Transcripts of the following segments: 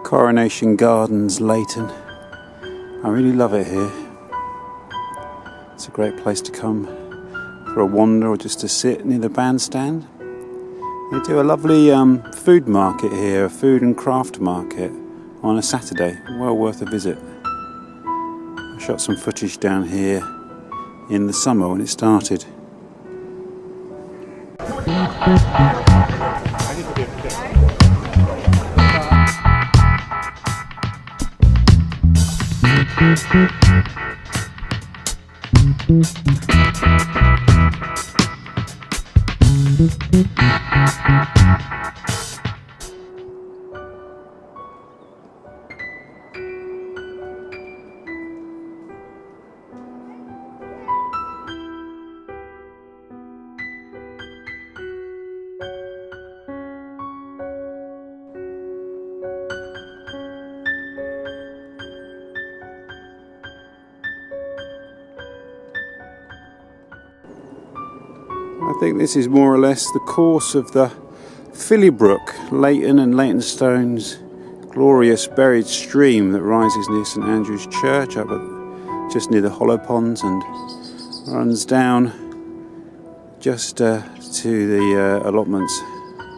Coronation Gardens Leyton. I really love it here. It's a great place to come for a wander or just to sit near the bandstand. They do a lovely food market here, a food and craft market on a Saturday. Well worth a visit. I shot some footage down here in the summer when it started. I think this is more or less the course of the Phillybrook, Leyton and Leytonstone's glorious buried stream that rises near St Andrew's Church up at, just near the Hollow Ponds and runs down just to the allotments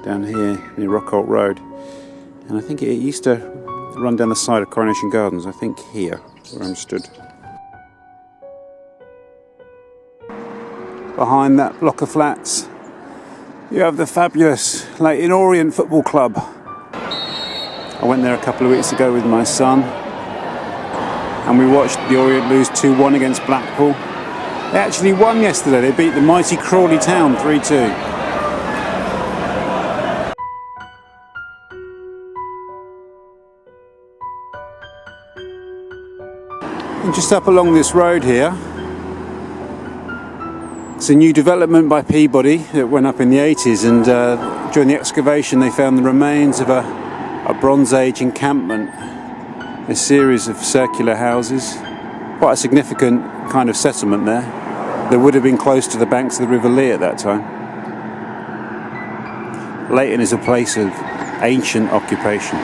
down here near Ruckholt Road. And I think it used to run down the side of Coronation Gardens, I think here where I'm stood. Behind that block of flats you have the fabulous Leyton Orient Football Club. I went there a couple of weeks ago with my son and we watched the Orient lose 2-1 against Blackpool. They actually won yesterday. They beat the mighty Crawley Town 3-2. And just up along this road here, it's a new development by Peabody that went up in the 80s, and during the excavation they found the remains of a Bronze Age encampment, a series of circular houses, quite a significant kind of settlement there. They would have been close to the banks of the River Lea at that time. Leyton is a place of ancient occupation.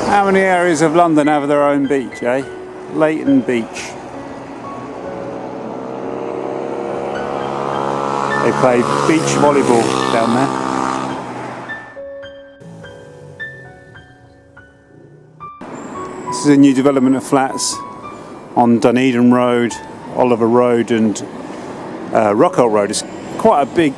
How many areas of London have their own beach, eh? Leyton Beach. They play beach volleyball down there. This is a new development of flats on Dunedin Road, Oliver Road and Ruckholt Road. It's quite a big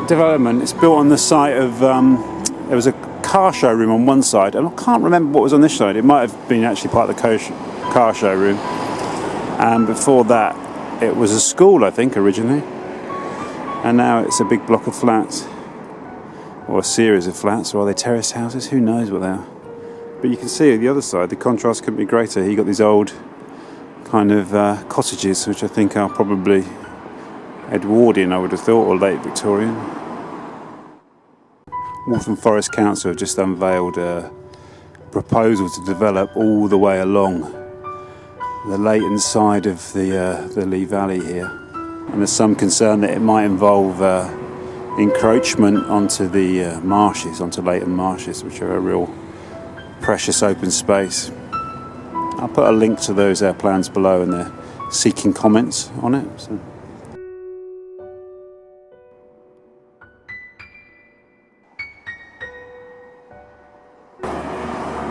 development. It's built on the site of, there was a car showroom on one side, and I can't remember what was on this side. It might have been actually part of the car showroom, and before that it was a school, I think, originally, and now it's a big block of flats, or a series of flats, or are they terraced houses? Who knows what they are. But you can see at the other side the contrast couldn't be greater. You got these old kind of cottages, which I think are probably Edwardian, I would have thought, or late Victorian. Waltham Forest Council have just unveiled a proposal to develop all the way along the Leyton side of the Lee Valley here, and there's some concern that it might involve encroachment onto the marshes, onto Leyton Marshes, which are a real precious open space. I'll put a link to those plans below, and they're seeking comments on it.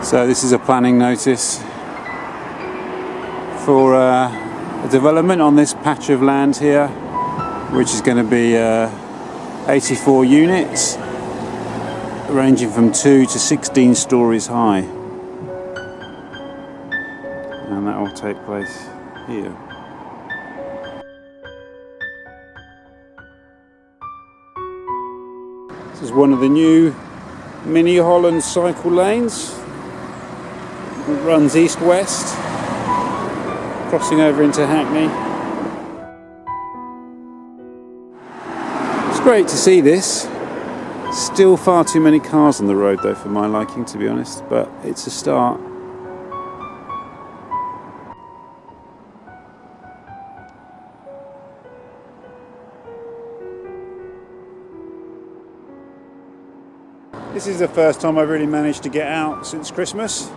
So this is a planning notice for a development on this patch of land here, which is going to be 84 units, ranging from 2 to 16 stories high. And that will take place here. This is one of the new Mini Holland cycle lanes. It runs east-west, crossing over into Hackney. It's great to see this. Still far too many cars on the road though for my liking, to be honest, but it's a start. This is the first time I've really managed to get out since Christmas.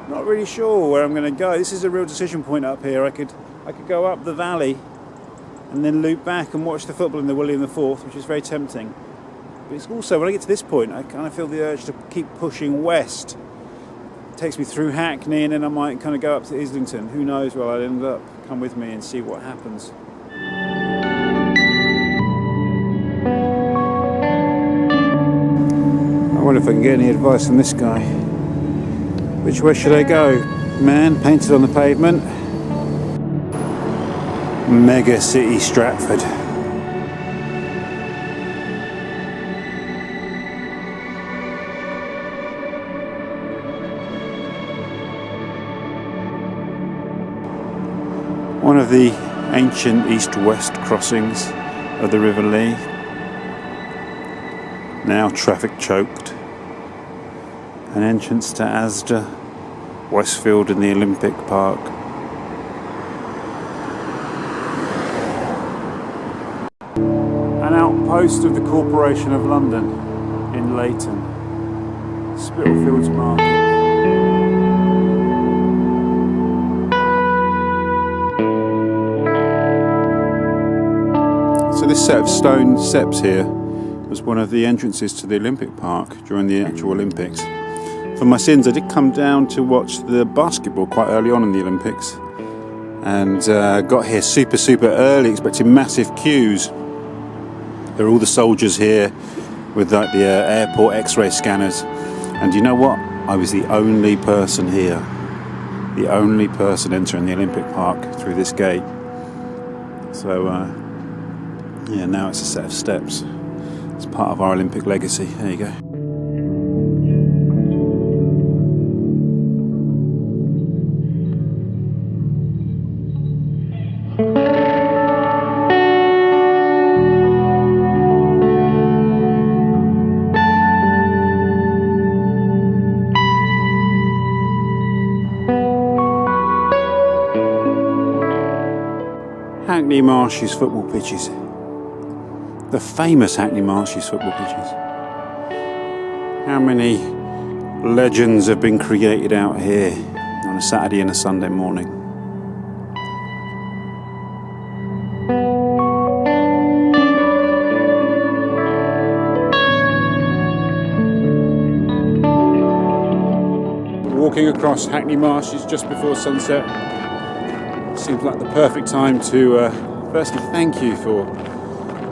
Not really sure where I'm going to go. This is a real decision point up here. I could go up the valley and then loop back and watch the football in the William IV, which is very tempting. But it's also, when I get to this point, I kind of feel the urge to keep pushing west. It takes me through Hackney, and then I might kind of go up to Islington. Who knows where I'll end up? Come with me and see what happens. I wonder if I can get any advice from this guy. Which way should I go? Man painted on the pavement. Mega city Stratford. One of the ancient east-west crossings of the River Lea. Now traffic choked. An entrance to Asda, Westfield and the Olympic Park. An outpost of the Corporation of London in Leyton. Spitalfields Market. So this set of stone steps here was one of the entrances to the Olympic Park during the actual Olympics. For my sins, I did come down to watch the basketball quite early on in the Olympics, and got here super early, expecting massive queues. There are all the soldiers here with like the airport X-ray scanners, and you know what? I was the only person here, the only person entering the Olympic Park through this gate. So yeah, now it's a set of steps. It's part of our Olympic legacy. There you go. Hackney Marshes football pitches. The famous Hackney Marshes football pitches. How many legends have been created out here on a Saturday and a Sunday morning? Walking across Hackney Marshes just before sunset seems like the perfect time to firstly thank you for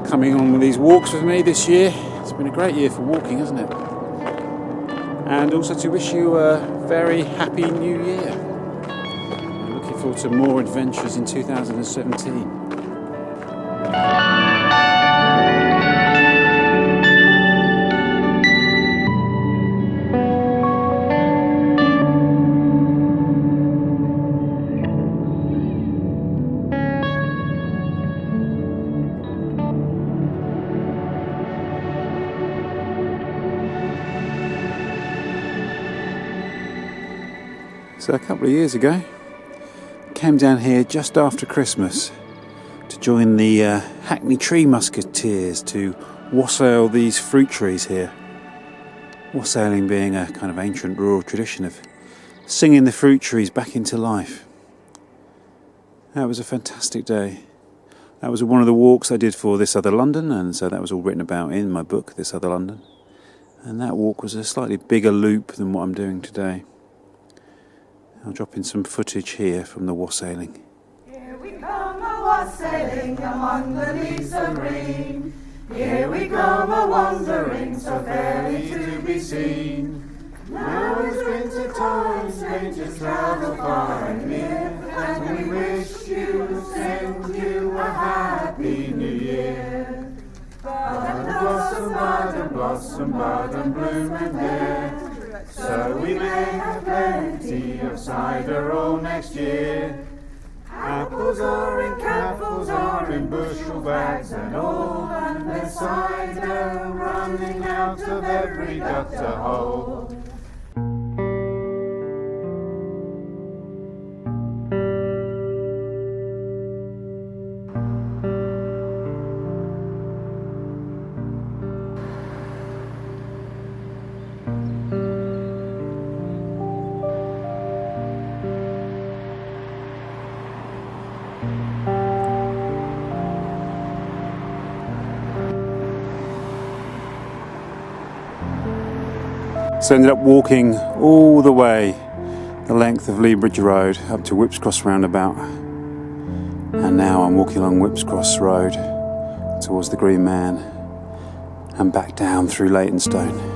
coming on with these walks with me this year. It's been a great year for walking, hasn't it? And also to wish you a very happy new year. I'm looking forward to more adventures in 2017. So a couple of years ago, came down here just after Christmas to join the Hackney Tree Muskateers to wassail these fruit trees here. Wassailing being a kind of ancient rural tradition of singing the fruit trees back into life. That was a fantastic day. That was one of the walks I did for This Other London, and so that was all written about in my book, This Other London. And that walk was a slightly bigger loop than what I'm doing today. I'll drop in some footage here from the wassailing. Here we come a-wassailing among the leaves of green. Here we come a-wandering, so fairly to be seen. Now is winter time, strangers travel far and near, and we wish you, send you a happy new year. Bud and blossom, bud and bloom and bear, so we may have plenty of cider all next year. Apples are in capfuls, are in bushel bags and all, and there's cider running out of every gutter hole. So I ended up walking all the way the length of Lea Bridge Road up to Whipps Cross roundabout, and now I'm walking along Whipps Cross Road towards the Green Man and back down through Leytonstone.